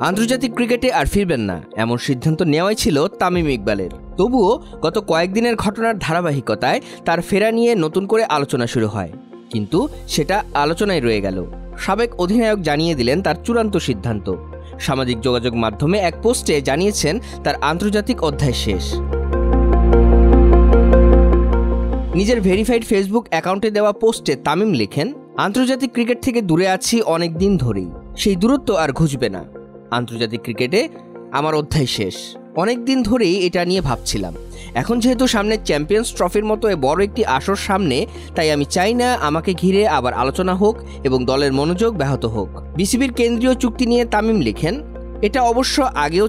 আন্তর্জাতিক ক্রিকেটে আর ফিরবেন না এমন সিদ্ধান্ত নেওয়াই ছিল তামিম ইকবালের। তবুও গত কয়েকদিনের ঘটনার ধারাবাহিকতায় তার ফেরা নিয়ে নতুন করে আলোচনা শুরু হয়, কিন্তু সেটা আলোচনায় রয়ে গেল। সাবেক অধিনায়ক জানিয়ে দিলেন তার চূড়ান্ত সিদ্ধান্ত। সামাজিক যোগাযোগ মাধ্যমে এক পোস্টে জানিয়েছেন তার আন্তর্জাতিক অধ্যায় শেষ। নিজের ভেরিফাইড ফেসবুক অ্যাকাউন্টে দেওয়া পোস্টে তামিম লেখেন, আন্তর্জাতিক ক্রিকেট থেকে দূরে আছি অনেক দিন ধরেই, সেই দূরত্ব আর ঘুচবে না। আন্তর্জাতিক ক্রিকেটে আমার অধ্যায় শেষ। অনেক দিন ধরেই এটা নিয়ে ভাবছিলাম। এখন যেহেতু সামনে চ্যাম্পিয়ন্স ট্রফির মতো বড় একটি আসর সামনে, তাই আমি চাই না আমাকে ঘিরে আবার আলোচনা হোক এবং দলের মনোযোগ ব্যাহত হোক। বিসিবির কেন্দ্রীয় চুক্তি নিয়ে তামিম লেখেন, এটা অবশ্য আগেও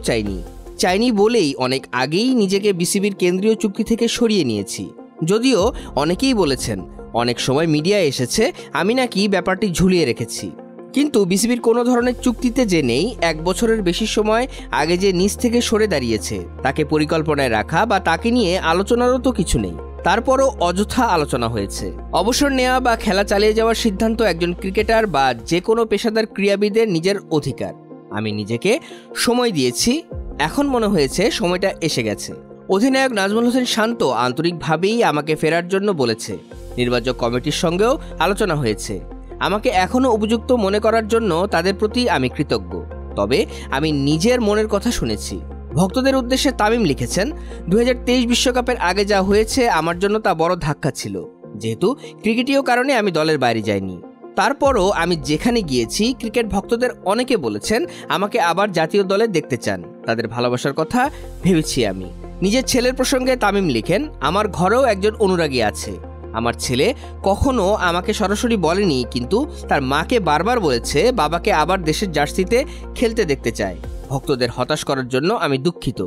চাইনি বলেই অনেক আগেই নিজেকে বিসিবির কেন্দ্রীয় চুক্তি থেকে সরিয়ে নিয়েছি। যদিও অনেকেই বলেছেন, অনেক সময় মিডিয়ায় এসেছে আমি নাকি ব্যাপারটি ঝুলিয়ে রেখেছি, কিন্তু বিসিবির কোনো ধরনের চুক্তিতে যে নেই, 1 বছরের বেশি সময় আগে যে নিজ থেকে সরে দাঁড়িয়েছে তাকে পরিকল্পনায় রাখা বা তাকে নিয়ে আলোচনারও তো কিছু নেই। তারপরও অযথা আলোচনা হয়েছে। অবসর নেওয়া বা খেলা চালিয়ে যাওয়ার সিদ্ধান্ত একজন ক্রিকেটার বা যে কোনো পেশাদার ক্রীড়াবিদের নিজের অধিকার। আমি নিজেকে সময় দিয়েছি, এখন মনে হয়েছে সময়টা এসে গেছে। অধিনায়ক নাজমুল হোসেন শান্ত আন্তরিকভাবেই আমাকে ফেরার জন্য বলেছে। নির্বাচক কমিটির সঙ্গেও আলোচনা হয়েছে। আমাকে এখনও উপযুক্ত মনে করার জন্য তাদের প্রতি আমি কৃতজ্ঞ। তবে আমি নিজের মনের কথা শুনেছি। ভক্তদের উদ্দেশ্যে তামিম লিখেছেন, 2023 বিশ্বকাপের আগে যা হয়েছে আমার জন্য তা বড় ধাক্কা ছিল। যেহেতু ক্রিকেটীয় কারণে আমি দলের বাইরে যাইনি, তারপরও আমি যেখানে গিয়েছি ক্রিকেট ভক্তদের অনেকে বলেছেন আমাকে আবার জাতীয় দলে দেখতে চান। তাদের ভালোবাসার কথা ভেবেছি আমি। নিজের ছেলের প্রসঙ্গে তামিম লিখেন, আমার ঘরেও একজন অনুরাগী আছে। আমার ছেলে কখনো আমাকে সরাসরি বলেনি, কিন্তু তার মাকে বারবার বলেছে বাবাকে আবার দেশের জার্সিতে খেলতে দেখতে চায়। ভক্তদের হতাশ করার জন্য আমি দুঃখিত।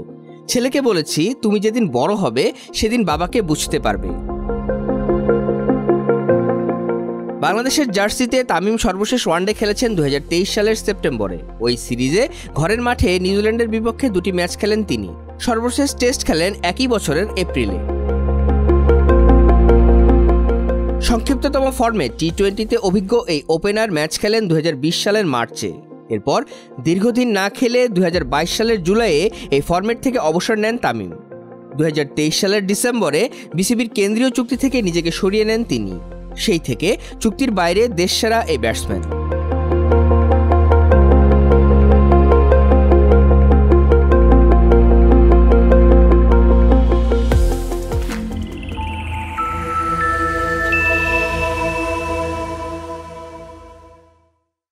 ছেলেকে বলেছি, তুমি যেদিন বড় হবে সেদিন বাবাকে বুঝতে পারবে। বাংলাদেশের জার্সিতে তামিম সর্বশেষ ওয়ানডে খেলেছেন 2023 সালের সেপ্টেম্বরে। ওই সিরিজে ঘরের মাঠে নিউজিল্যান্ডের বিপক্ষে 2টি ম্যাচ খেলেন তিনি। সর্বশেষ টেস্ট খেলেন একই বছরের এপ্রিলে। সংক্ষিপ্ততম ফর্মে টি-20তে অভিজ্ঞ এই ওপেনার ম্যাচ খেলেন 2020 সালের মার্চে। এরপর দীর্ঘদিন না খেলে 2022 সালের জুলাইয়ে এই ফর্মেট থেকে অবসর নেন তামিম। 2023 সালের ডিসেম্বরে বিসিবির কেন্দ্রীয় চুক্তি থেকে নিজেকে সরিয়ে নেন তিনি। সেই থেকে চুক্তির বাইরে দেশসেরা এই ব্যাটসম্যান।